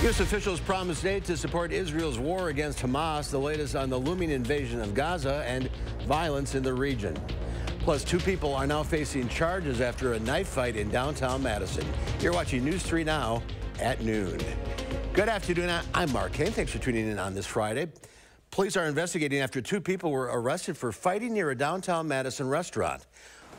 U.S. officials promised aid to support Israel's war against Hamas, the latest on the looming invasion of Gaza and violence in the region. Plus, 2 people are now facing charges after a knife fight in downtown Madison. You're watching News 3 Now at noon. Good afternoon. I'm Mark Kane. Thanks for tuning in on this Friday. Police are investigating after 2 people were arrested for fighting near a downtown Madison restaurant.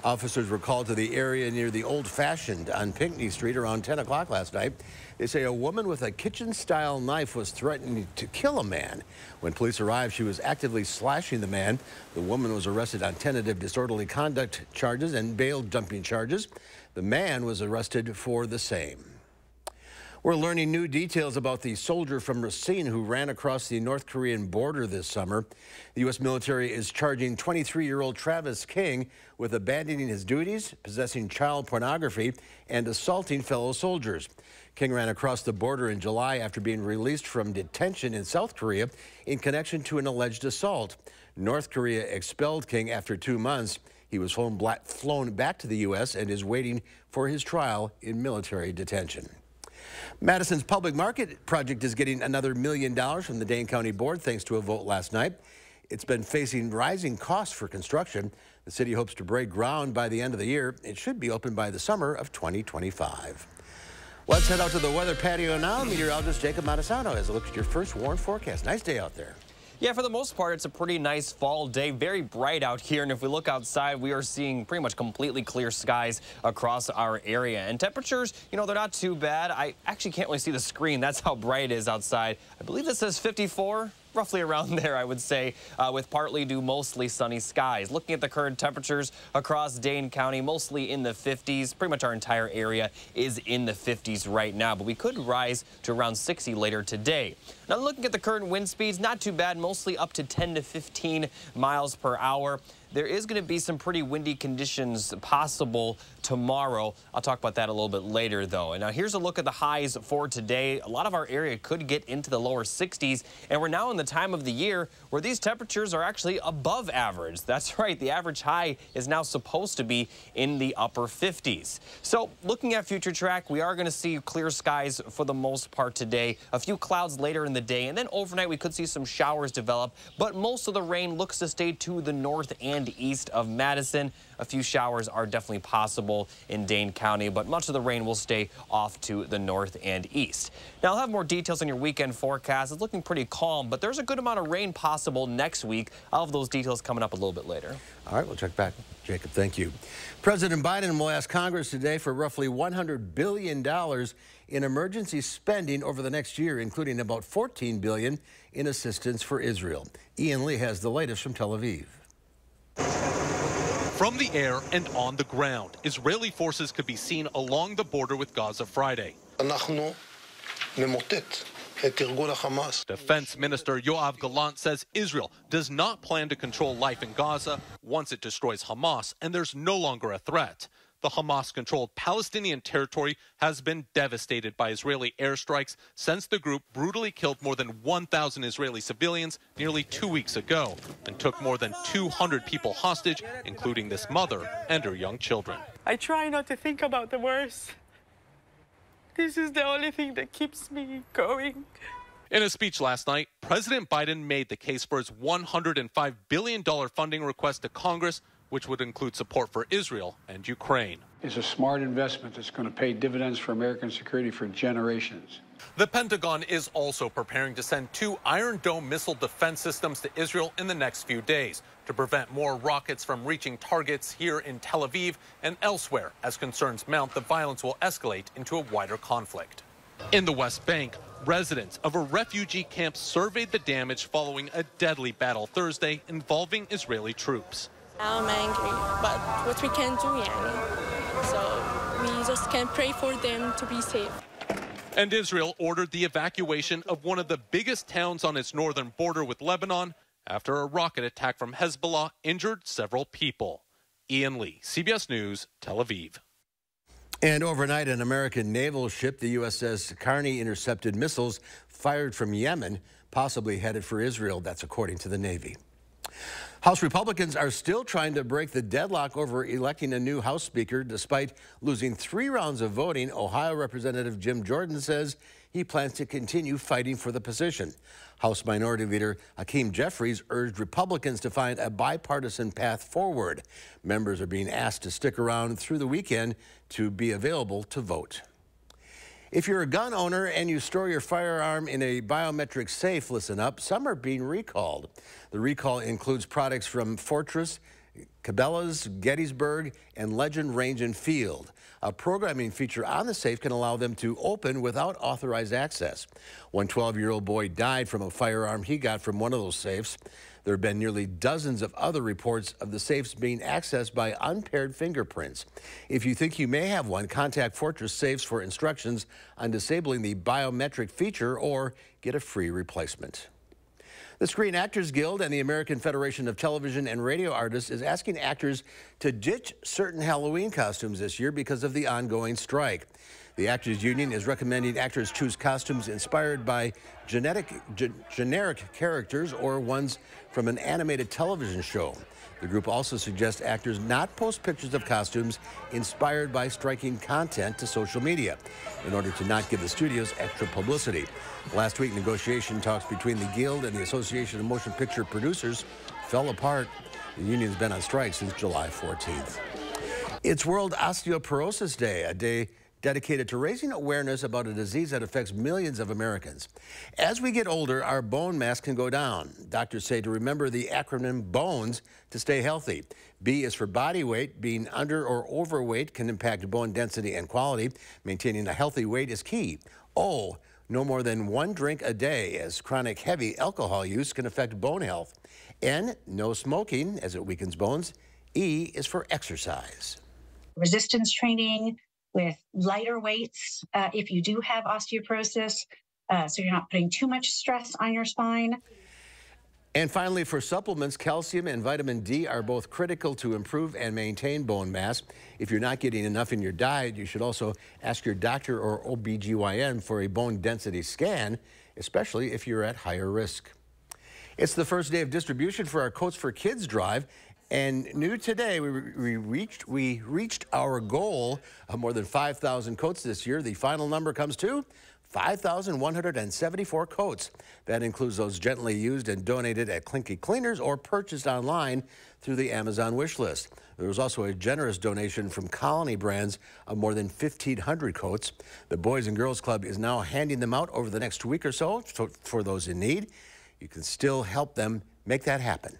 Officers were called to the area near the Old Fashioned on Pinckney Street around 10 o'clock last night. They say a woman with a kitchen-style knife was threatening to kill a man. When police arrived, she was actively slashing the man. The woman was arrested on tentative disorderly conduct charges and bail jumping charges. The man was arrested for the same. We're learning new details about the soldier from Racine who ran across the North Korean border this summer. The U.S. military is charging 23-year-old Travis King with abandoning his duties, possessing child pornography, and assaulting fellow soldiers. King ran across the border in July after being released from detention in South Korea in connection to an alleged assault. North Korea expelled King after 2 months. He was flown back to the U.S. and is waiting for his trial in military detention. Madison's public market project is getting another $1 million from the Dane County Board thanks to a vote last night. It's been facing rising costs for construction. The city hopes to break ground by the end of the year. It should be open by the summer of 2025. Let's head out to the weather patio now. Meteorologist Jacob Madison has a look at your first warm forecast. Nice day out there. Yeah, for the most part, it's a pretty nice fall day. Very bright out here. And if we look outside, we are seeing pretty much completely clear skies across our area. And temperatures, they're not too bad. I actually can't really see the screen. That's how bright it is outside. I believe this says 54. Roughly around there, I would say, with partly to mostly sunny skies. Looking at the current temperatures across Dane County, mostly in the 50s. Pretty much our entire area is in the 50s right now, but we could rise to around 60 later today. Now, looking at the current wind speeds, not too bad, mostly up to 10 to 15 miles per hour. There is going to be some pretty windy conditions possible tomorrow. I'll talk about that a little bit later, though. And now here's a look at the highs for today. A lot of our area could get into the lower 60s, and we're now in the time of the year where these temperatures are actually above average. That's right, the average high is now supposed to be in the upper 50s. So looking at future track, we are going to see clear skies for the most part today. A few clouds later in the day, and then overnight we could see some showers develop, but most of the rain looks to stay to the north and east of Madison. A few showers are definitely possible in Dane County, but much of the rain will stay off to the north and east. Now, I'll have more details on your weekend forecast. It's looking pretty calm, but there's a good amount of rain possible next week. I'll have those details coming up a little bit later. All right, we'll check back. Jacob, thank you. President Biden will ask Congress today for roughly $100 billion in emergency spending over the next year, including about $14 billion in assistance for Israel. Ian Lee has the latest from Tel Aviv. From the air and on the ground, Israeli forces could be seen along the border with Gaza Friday. Defense Minister Yoav Gallant says Israel does not plan to control life in Gaza once it destroys Hamas, and there's no longer a threat. The Hamas-controlled Palestinian territory has been devastated by Israeli airstrikes since the group brutally killed more than 1,000 Israeli civilians nearly 2 weeks ago and took more than 200 people hostage, including this mother and her young children. I try not to think about the worst. This is the only thing that keeps me going. In a speech last night, President Biden made the case for his $105 billion funding request to Congress, which would include support for Israel and Ukraine. It's a smart investment that's going to pay dividends for American security for generations. The Pentagon is also preparing to send 2 Iron Dome missile defense systems to Israel in the next few days to prevent more rockets from reaching targets here in Tel Aviv and elsewhere. As concerns mount, the violence will escalate into a wider conflict. In the West Bank, residents of a refugee camp surveyed the damage following a deadly battle Thursday involving Israeli troops. I'm angry, but what we can do, so we just can pray for them to be safe. And Israel ordered the evacuation of one of the biggest towns on its northern border with Lebanon after a rocket attack from Hezbollah injured several people. Ian Lee, CBS News, Tel Aviv. And overnight, an American naval ship, the USS Carney, intercepted missiles fired from Yemen, possibly headed for Israel. That's according to the Navy. House Republicans are still trying to break the deadlock over electing a new House Speaker. Despite losing 3 rounds of voting, Ohio Representative Jim Jordan says he plans to continue fighting for the position. House Minority Leader Hakeem Jeffries urged Republicans to find a bipartisan path forward. Members are being asked to stick around through the weekend to be available to vote. If you're a gun owner and you store your firearm in a biometric safe, listen up, some are being recalled. The recall includes products from Fortress, Cabela's, Gettysburg, and Legend Range and Field. A programming feature on the safe can allow them to open without authorized access. One 12-year-old boy died from a firearm he got from one of those safes. There have been nearly dozens of other reports of the safes being accessed by unpaired fingerprints. If you think you may have one, contact Fortress Safes for instructions on disabling the biometric feature or get a free replacement. The Screen Actors Guild and the American Federation of Television and Radio Artists is asking actors to ditch certain Halloween costumes this year because of the ongoing strike. The Actors Union is recommending actors choose costumes inspired by generic characters or ones from an animated television show. The group also suggests actors not post pictures of costumes inspired by striking content to social media in order to not give the studios extra publicity. Last week, negotiation talks between the Guild and the Association of Motion Picture Producers fell apart. The union's been on strike since July 14th. It's World Osteoporosis Day, a day dedicated to raising awareness about a disease that affects millions of Americans. As we get older, our bone mass can go down. Doctors say to remember the acronym BONES to stay healthy. B is for body weight. Being under or overweight can impact bone density and quality. Maintaining a healthy weight is key. O, no more than 1 drink a day, as chronic heavy alcohol use can affect bone health. N, no smoking, as it weakens bones. E is for exercise. Resistance training with lighter weights if you do have osteoporosis, so you're not putting too much stress on your spine. And finally, for supplements, calcium and vitamin D are both critical to improve and maintain bone mass. If you're not getting enough in your diet, you should also ask your doctor or OBGYN for a bone density scan, especially if you're at higher risk. It's the first day of distribution for our Coats for Kids drive. And new today, we reached our goal of more than 5,000 coats this year. The final number comes to 5,174 coats. That includes those gently used and donated at Clinky Cleaners or purchased online through the Amazon wish list. There was also a generous donation from Colony Brands of more than 1,500 coats. The Boys and Girls Club is now handing them out over the next week or so for those in need. You can still help them make that happen.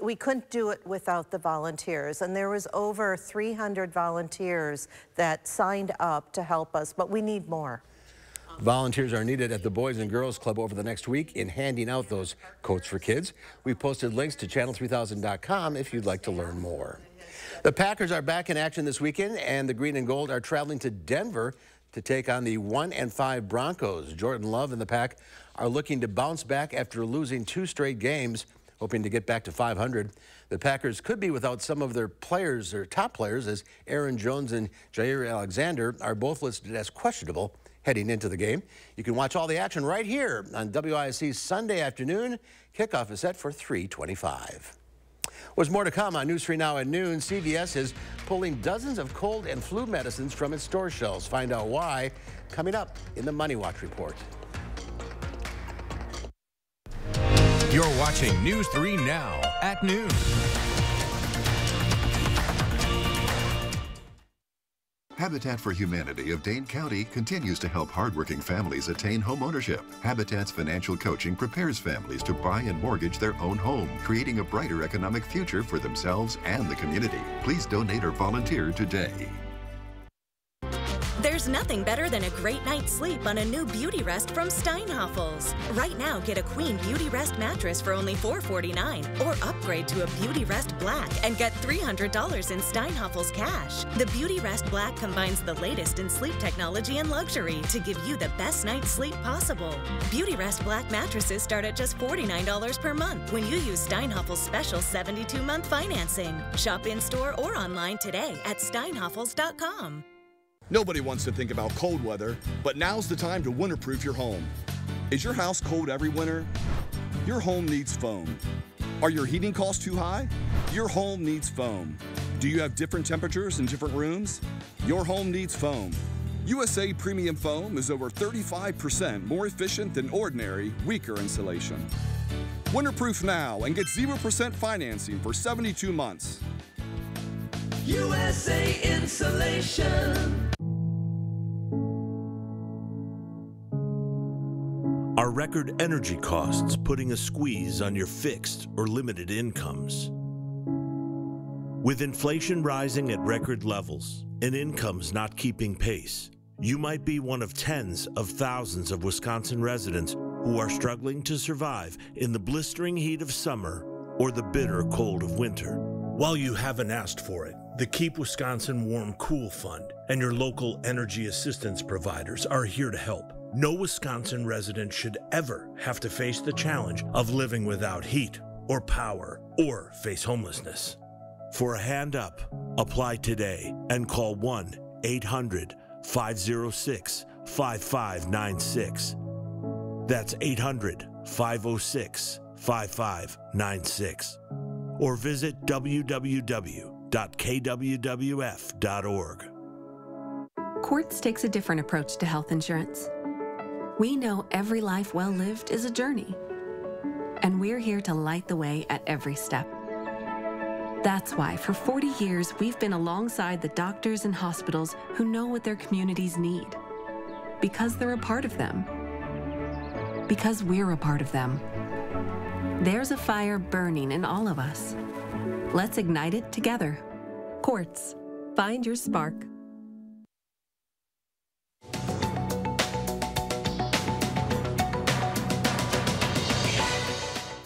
We couldn't do it without the volunteers, and there was over 300 volunteers that signed up to help us, but we need more. Volunteers are needed at the Boys and Girls Club over the next week in handing out those coats for kids. We've posted links to channel3000.com if you'd like to learn more. The Packers are back in action this weekend, and the Green and Gold are traveling to Denver to take on the 1-5 Broncos. Jordan Love and the Pack are looking to bounce back after losing 2 straight games, hoping to get back to 500. The Packers could be without some of their players, their top players, as Aaron Jones and Jair Alexander are both listed as questionable heading into the game. You can watch all the action right here on WISC's Sunday afternoon. Kickoff is set for 3:25. There's more to come on News 3 Now at noon. CVS is pulling dozens of cold and flu medicines from its store shelves. Find out why coming up in the Money Watch report. You're watching News 3 Now at noon. Habitat for Humanity of Dane County continues to help hardworking families attain home ownership. Habitat's financial coaching prepares families to buy and mortgage their own home, creating a brighter economic future for themselves and the community. Please donate or volunteer today. There's nothing better than a great night's sleep on a new Beauty Rest from Steinhoffels. Right now, get a Queen Beauty Rest mattress for only $449, or upgrade to a Beauty Rest Black and get $300 in Steinhoffels cash. The Beauty Rest Black combines the latest in sleep technology and luxury to give you the best night's sleep possible. Beauty Rest Black mattresses start at just $49 per month when you use Steinhoffels' special 72-month financing. Shop in-store or online today at steinhoffels.com. Nobody wants to think about cold weather, but now's the time to winterproof your home. Is your house cold every winter? Your home needs foam. Are your heating costs too high? Your home needs foam. Do you have different temperatures in different rooms? Your home needs foam. USA Premium Foam is over 35% more efficient than ordinary, weaker insulation. Winterproof now and get 0% financing for 72 months. USA Insulation. Are record energy costs putting a squeeze on your fixed or limited incomes? With inflation rising at record levels and incomes not keeping pace, you might be one of tens of thousands of Wisconsin residents who are struggling to survive in the blistering heat of summer or the bitter cold of winter. While you haven't asked for it, the Keep Wisconsin Warm Cool Fund and your local energy assistance providers are here to help. No Wisconsin resident should ever have to face the challenge of living without heat or power or face homelessness. For a hand up, apply today and call 1-800-506-5596. That's 800-506-5596. Or visit www.kwwf.org. Quartz takes a different approach to health insurance. We know every life well lived is a journey, and we're here to light the way at every step. That's why for 40 years, we've been alongside the doctors and hospitals who know what their communities need. Because they're a part of them. Because we're a part of them. There's a fire burning in all of us. Let's ignite it together. Quartz. Find your spark.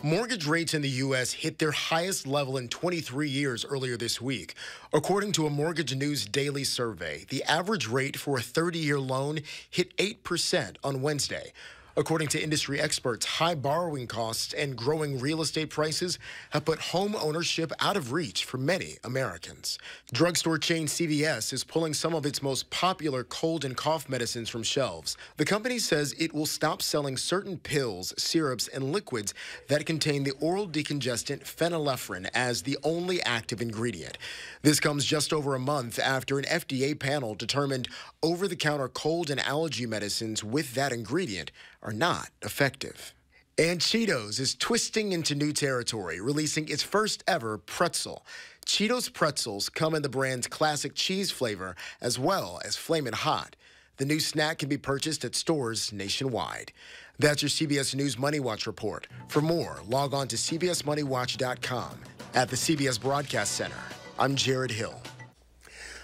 Mortgage rates in the U.S. hit their highest level in 23 years earlier this week. According to a Mortgage News daily survey, the average rate for a 30-year loan hit 8% on Wednesday. According to industry experts, high borrowing costs and growing real estate prices have put home ownership out of reach for many Americans. Drugstore chain CVS is pulling some of its most popular cold and cough medicines from shelves. The company says it will stop selling certain pills, syrups, and liquids that contain the oral decongestant phenylephrine as the only active ingredient. This comes just over a month after an FDA panel determined over-the-counter cold and allergy medicines with that ingredient are not effective. And Cheetos is twisting into new territory, releasing its first ever pretzel. Cheetos pretzels come in the brand's classic cheese flavor as well as Flamin' Hot. The new snack can be purchased at stores nationwide. That's your CBS News Money Watch report. For more, log on to cbsmoneywatch.com. At the CBS Broadcast Center, I'm Jared Hill.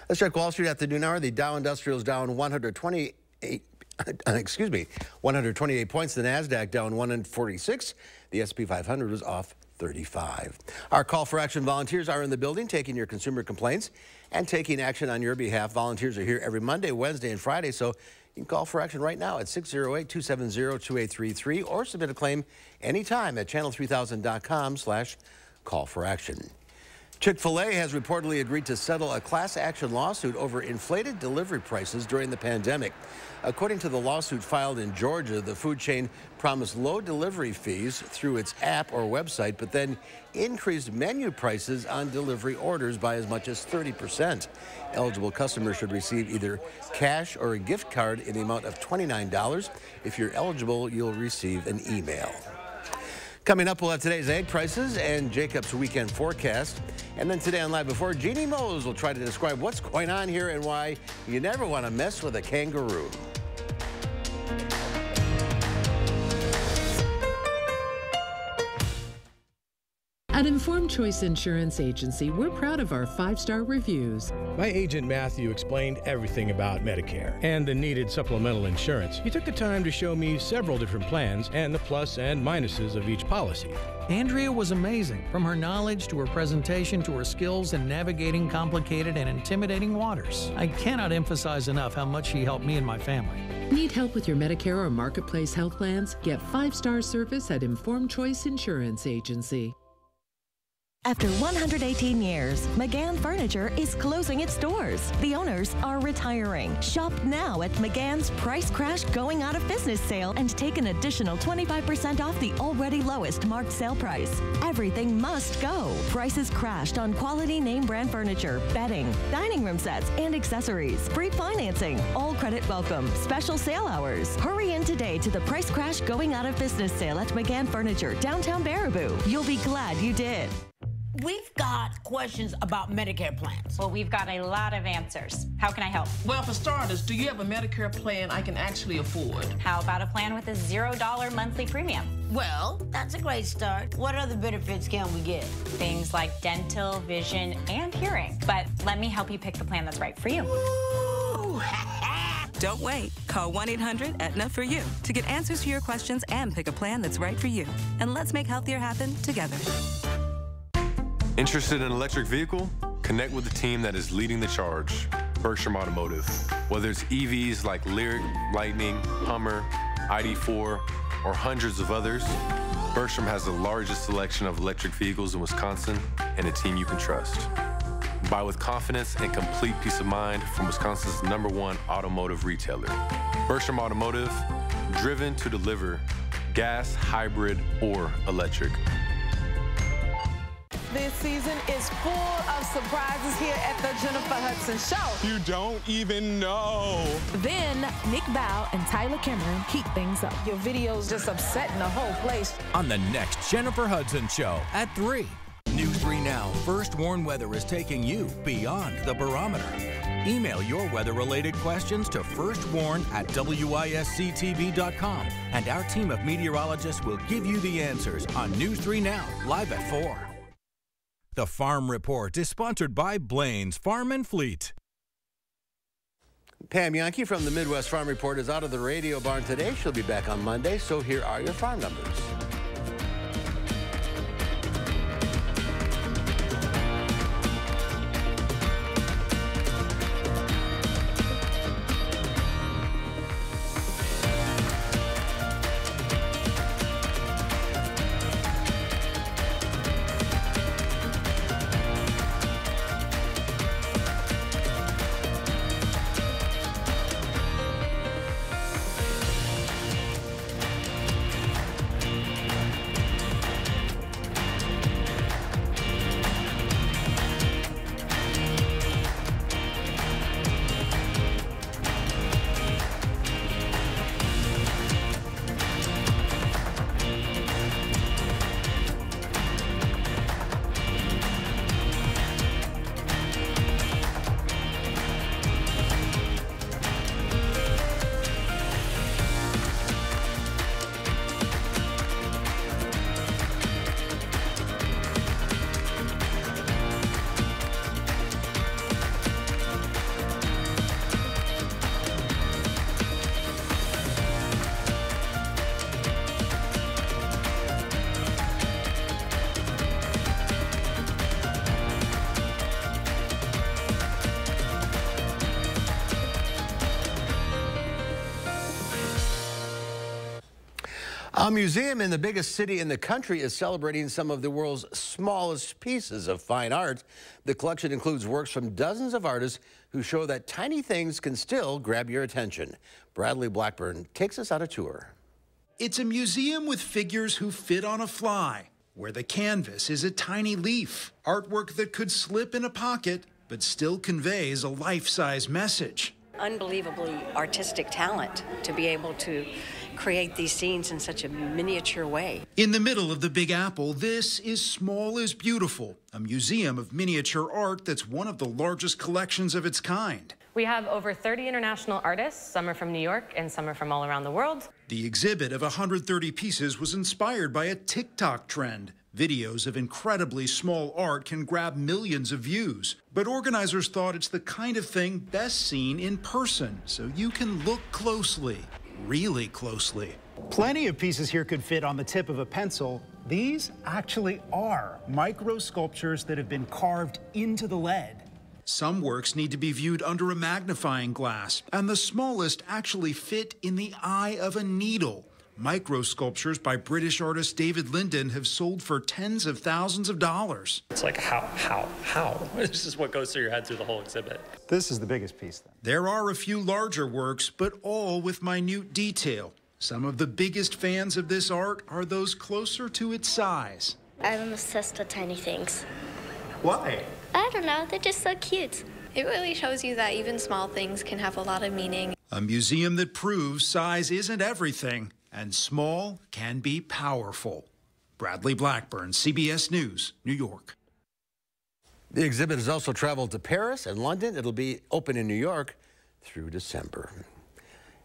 Let's check Wall Street at the noon hour. The Dow Industrial is down 128 points. The NASDAQ down 146. The S&P 500 was off 35. Our call for action volunteers are in the building taking your consumer complaints and taking action on your behalf. Volunteers are here every Monday, Wednesday, and Friday, so you can call for action right now at 608-270-2833 or submit a claim anytime at channel3000.com/call-for-action. Chick-fil-A has reportedly agreed to settle a class action lawsuit over inflated delivery prices during the pandemic. According to the lawsuit filed in Georgia, the food chain promised low delivery fees through its app or website, but then increased menu prices on delivery orders by as much as 30%. Eligible customers should receive either cash or a gift card in the amount of $29. If you're eligible, you'll receive an email. Coming up, we'll have today's egg prices and Jacob's weekend forecast. And then today on Live Before, Jeannie Mose will try to describe what's going on here and why you never want to mess with a kangaroo. At Informed Choice Insurance Agency, we're proud of our 5-star reviews. My agent Matthew explained everything about Medicare and the needed supplemental insurance. He took the time to show me several different plans and the plus and minuses of each policy. Andrea was amazing, from her knowledge to her presentation to her skills in navigating complicated and intimidating waters. I cannot emphasize enough how much she helped me and my family. Need help with your Medicare or Marketplace health plans? Get 5-star service at Informed Choice Insurance Agency. After 118 years, McGann Furniture is closing its doors. The owners are retiring. Shop now at McGann's Price Crash Going Out of Business sale and take an additional 25% off the already lowest marked sale price. Everything must go. Prices crashed on quality name brand furniture, bedding, dining room sets, and accessories. Free financing. All credit welcome. Special sale hours. Hurry in today to the Price Crash Going Out of Business sale at McGann Furniture, downtown Baraboo. You'll be glad you did. We've got questions about Medicare plans. Well, we've got a lot of answers. How can I help? Well, for starters, do you have a Medicare plan I can actually afford? How about a plan with a $0 monthly premium? Well, that's a great start. What other benefits can we get? Things like dental, vision, and hearing. But let me help you pick the plan that's right for you. Don't wait. Call 1-800-AETNA for you to get answers to your questions and pick a plan that's right for you. And let's make healthier happen together. Interested in an electric vehicle? Connect with the team that is leading the charge, Berkshire Automotive. Whether it's EVs like Lyriq, Lightning, Hummer, ID4, or hundreds of others, Berkshire has the largest selection of electric vehicles in Wisconsin and a team you can trust. Buy with confidence and complete peace of mind from Wisconsin's #1 automotive retailer. Berkshire Automotive, driven to deliver gas, hybrid, or electric. This season is full of surprises here at the Jennifer Hudson Show. You don't even know. Then Nick Bow and Tyler Cameron keep things up. Your videos just upsetting the whole place. On the next Jennifer Hudson Show at 3. News 3 Now, First Warn Weather is taking you beyond the barometer. Email your weather-related questions to firstwarn@wisctv.com, and our team of meteorologists will give you the answers on News 3 Now, live at 4. The Farm Report is sponsored by Blaine's Farm and Fleet. Pam Yankee from the Midwest Farm Report is out of the radio barn today. She'll be back on Monday, so here are your farm numbers. A museum in the biggest city in the country is celebrating some of the world's smallest pieces of fine art. The collection includes works from dozens of artists who show that tiny things can still grab your attention. Bradley Blackburn takes us on a tour. It's a museum with figures who fit on a fly, where the canvas is a tiny leaf, artwork that could slip in a pocket but still conveys a life-size message. Unbelievably artistic talent to be able to create these scenes in such a miniature way. In the middle of the Big Apple, this is Small is Beautiful, a museum of miniature art that's one of the largest collections of its kind. We have over 30 international artists. Some are from New York and some are from all around the world. The exhibit of 130 pieces was inspired by a TikTok trend. Videos of incredibly small art can grab millions of views, but organizers thought it's the kind of thing best seen in person, so you can look closely, really closely. Plenty of pieces here could fit on the tip of a pencil. These actually are micro sculptures that have been carved into the lead. Some works need to be viewed under a magnifying glass, and the smallest actually fit in the eye of a needle. Micro sculptures by British artist David Linden have sold for tens of thousands of dollars. It's like, how? This is what goes through your head through the whole exhibit. This is the biggest piece, then. There are a few larger works, but all with minute detail. Some of the biggest fans of this art are those closer to its size. I'm obsessed with tiny things. Why? I don't know, they're just so cute. It really shows you that even small things can have a lot of meaning. A museum that proves size isn't everything, and small can be powerful. Bradley Blackburn, CBS News, New York. The exhibit has also traveled to Paris and London. It'll be open in New York through December.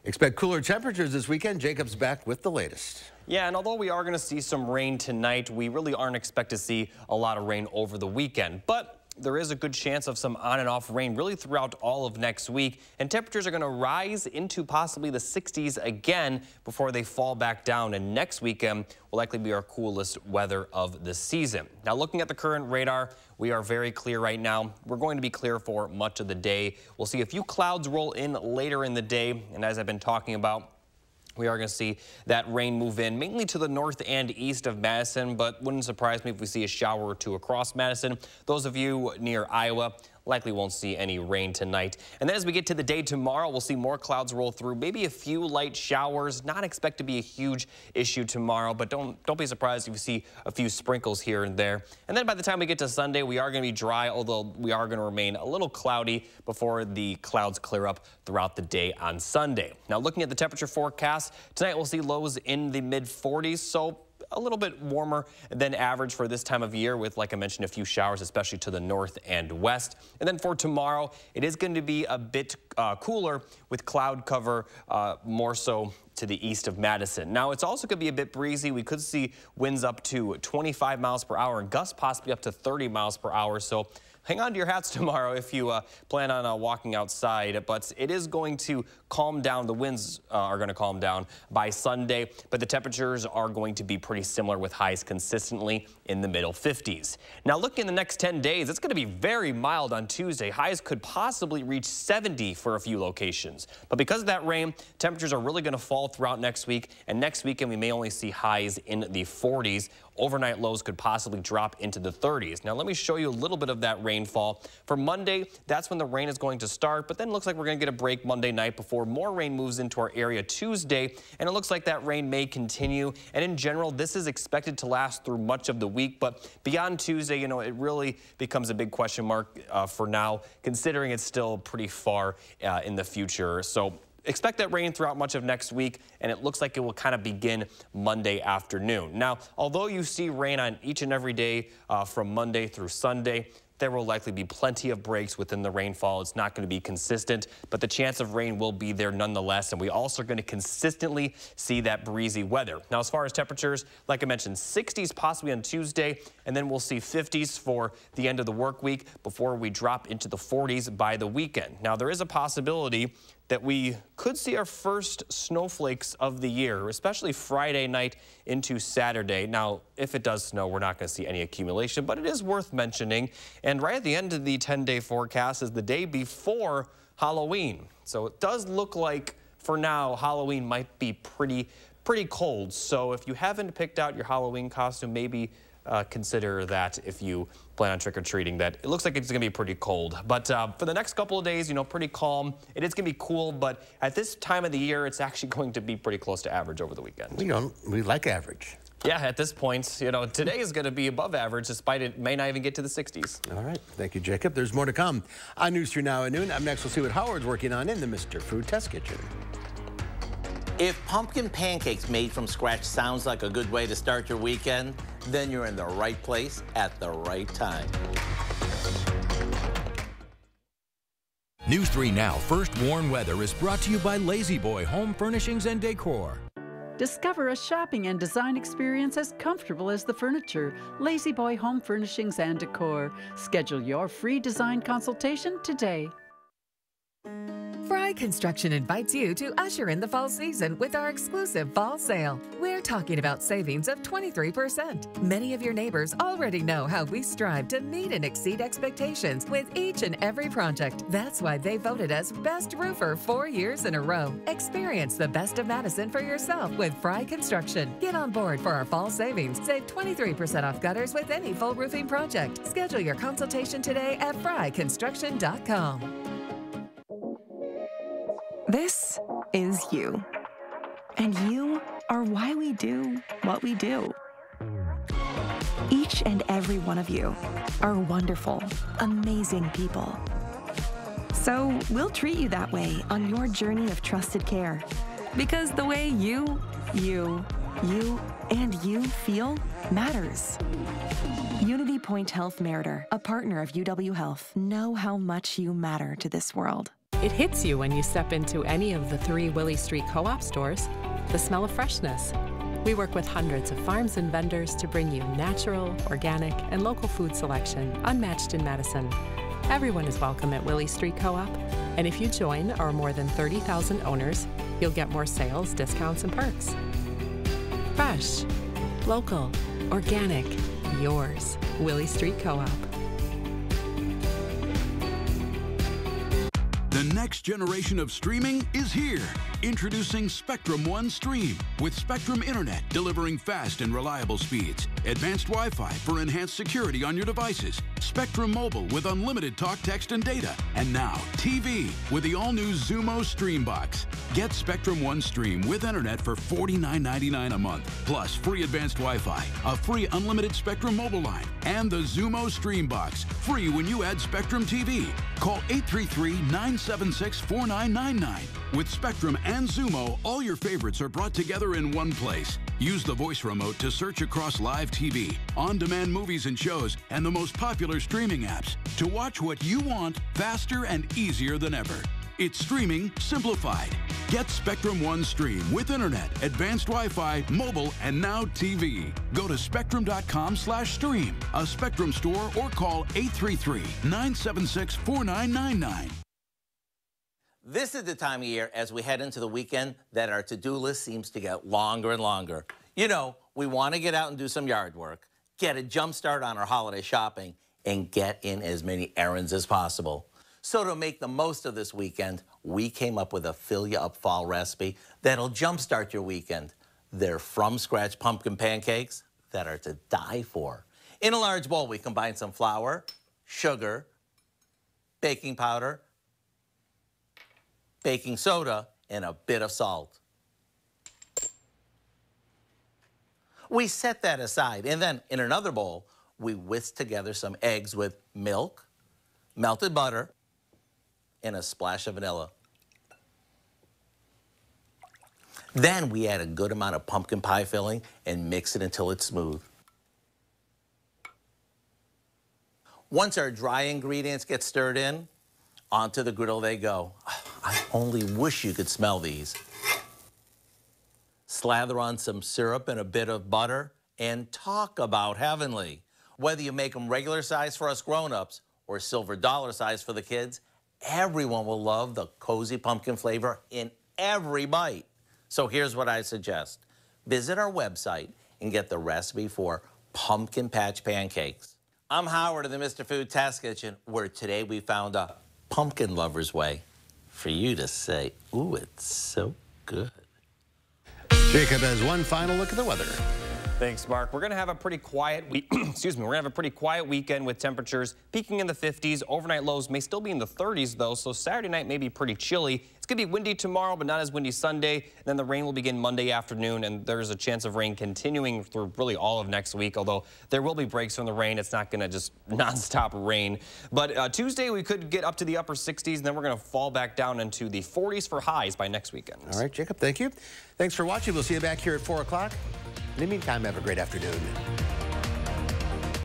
Expect cooler temperatures this weekend. Jacob's back with the latest. Yeah, and although we are going to see some rain tonight, we really aren't expected to see a lot of rain over the weekend. But there is a good chance of some on and off rain really throughout all of next week, and temperatures are going to rise into possibly the 60s again before they fall back down, and next weekend will likely be our coolest weather of the season. Now, looking at the current radar, we are very clear right now. We're going to be clear for much of the day. We'll see a few clouds roll in later in the day, and as I've been talking about, we are going to see that rain move in mainly to the north and east of Madison, but wouldn't surprise me if we see a shower or two across Madison. Those of you near Iowa likely won't see any rain tonight. And then as we get to the day tomorrow, we'll see more clouds roll through, maybe a few light showers. Not expect to be a huge issue tomorrow, but don't be surprised if you see a few sprinkles here and there. And then by the time we get to Sunday, we are going to be dry, although we are going to remain a little cloudy before the clouds clear up throughout the day on Sunday. Now, looking at the temperature forecast, tonight we'll see lows in the mid-40s, so a little bit warmer than average for this time of year with, like I mentioned, a few showers, especially to the north and west. And then for tomorrow, it is going to be a bit cooler with cloud cover more so to the east of Madison. Now, it's also going to be a bit breezy. We could see winds up to 25 miles per hour and gusts possibly up to 30 miles per hour. So hang on to your hats tomorrow if you plan on walking outside, but it is going to calm down. The winds are going to calm down by Sunday, but the temperatures are going to be pretty similar with highs consistently in the middle 50s. Now, looking in the next 10 days, it's going to be very mild on Tuesday. Highs could possibly reach 70 for a few locations, but because of that rain, temperatures are really going to fall throughout next week, and next weekend we may only see highs in the 40s. Overnight lows could possibly drop into the 30s. Now, let me show you a little bit of that rainfall. For Monday, that's when the rain is going to start, but then it looks like we're going to get a break Monday night before more rain moves into our area Tuesday, and it looks like that rain may continue. And in general, this is expected to last through much of the week, but beyond Tuesday, you know, it really becomes a big question mark for now, considering it's still pretty far in the future. So expect that rain throughout much of next week, and it looks like it will kind of begin Monday afternoon. Now, although you see rain on each and every day from Monday through Sunday, there will likely be plenty of breaks within the rainfall. It's not going to be consistent, but the chance of rain will be there nonetheless, and we also are going to consistently see that breezy weather. Now, as far as temperatures, like I mentioned, 60s possibly on Tuesday, and then we'll see 50s for the end of the work week before we drop into the 40s by the weekend. Now, there is a possibility that we could see our first snowflakes of the year, especially Friday night into Saturday. Now, if it does snow, we're not going to see any accumulation, but it is worth mentioning. And right at the end of the 10-day forecast is the day before Halloween. So it does look like, for now, Halloween might be pretty cold. So if you haven't picked out your Halloween costume, maybe consider that if you plan on trick-or-treating. That it looks like it's going to be pretty cold. But for the next couple of days, you know, pretty calm. It is going to be cool, but at this time of the year, it's actually going to be pretty close to average over the weekend. We like average. Yeah, at this point, you know, today is going to be above average, despite it may not even get to the 60s. All right. Thank you, Jacob. There's more to come on News 3 Now at noon. Up next, we'll see what Howard's working on in the Mr. Food Test Kitchen. If pumpkin pancakes made from scratch sounds like a good way to start your weekend, then you're in the right place at the right time. News 3 Now First Warn Weather is brought to you by Lazy Boy Home Furnishings and Decor. Discover a shopping and design experience as comfortable as the furniture. Lazy Boy Home Furnishings and Decor. Schedule your free design consultation today. Fry Construction invites you to usher in the fall season with our exclusive fall sale. We're talking about savings of 23%. Many of your neighbors already know how we strive to meet and exceed expectations with each and every project. That's why they voted us Best Roofer 4 years in a row. Experience the best of Madison for yourself with Fry Construction. Get on board for our fall savings. Save 23% off gutters with any full roofing project. Schedule your consultation today at fryconstruction.com. This is you. And you are why we do what we do. Each and every one of you are wonderful, amazing people. So we'll treat you that way on your journey of trusted care. Because the way you feel matters. Unity Point Health Meritor, a partner of UW Health, know how much you matter to this world. It hits you when you step into any of the 3 Willie Street Co-op stores, the smell of freshness. We work with hundreds of farms and vendors to bring you natural, organic, and local food selection unmatched in Madison. Everyone is welcome at Willie Street Co-op, and if you join our more than 30,000 owners, you'll get more sales, discounts, and perks. Fresh, local, organic, yours, Willie Street Co-op. The next generation of streaming is here. Introducing Spectrum One Stream with Spectrum Internet, delivering fast and reliable speeds, advanced Wi-Fi for enhanced security on your devices, Spectrum Mobile with unlimited talk, text, and data, and now TV with the all-new Xumo Stream Box. Get Spectrum One Stream with Internet for $49.99 a month, plus free advanced Wi-Fi, a free unlimited Spectrum Mobile line, and the Xumo Stream Box, free when you add Spectrum TV. Call 833-976-4999. With Spectrum and Xumo, all your favorites are brought together in one place. Use the voice remote to search across live TV, on-demand movies and shows, and the most popular streaming apps to watch what you want faster and easier than ever. It's streaming simplified. Get Spectrum One Stream with Internet, advanced Wi-Fi, mobile, and now TV. Go to spectrum.com/stream, a Spectrum store, or call 833-976-4999. This is the time of year as we head into the weekend that our to-do list seems to get longer and longer. You know, we want to get out and do some yard work, get a jump start on our holiday shopping, and get in as many errands as possible. So to make the most of this weekend, we came up with a fill-you-up fall recipe that'll jumpstart your weekend. They're from-scratch pumpkin pancakes that are to die for. In a large bowl, we combine some flour, sugar, baking powder, baking soda, and a bit of salt. We set that aside, and then in another bowl, we whisk together some eggs with milk, melted butter, and a splash of vanilla. Then we add a good amount of pumpkin pie filling and mix it until it's smooth. Once our dry ingredients get stirred in, onto the griddle they go. I only wish you could smell these. Slather on some syrup and a bit of butter, and talk about heavenly. Whether you make them regular size for us grown-ups or silver dollar size for the kids, everyone will love the cozy pumpkin flavor in every bite. So here's what I suggest. Visit our website and get the recipe for pumpkin patch pancakes. I'm Howard of the Mr. Food Test Kitchen, where today we found a pumpkin lover's way for you to say, ooh, it's so good. Jacob has one final look at the weather. Thanks, Mark. We're going to have a pretty quiet week. Excuse me. We're going to have a pretty quiet weekend with temperatures peaking in the 50s. Overnight lows may still be in the 30s, though, so Saturday night may be pretty chilly. It's going to be windy tomorrow, but not as windy Sunday. Then the rain will begin Monday afternoon, and there's a chance of rain continuing through really all of next week, although there will be breaks from the rain. It's not going to just nonstop rain. But Tuesday, we could get up to the upper 60s, and then we're going to fall back down into the 40s for highs by next weekend. All right, Jacob, thank you. Thanks for watching. We'll see you back here at 4 o'clock. In the meantime, have a great afternoon.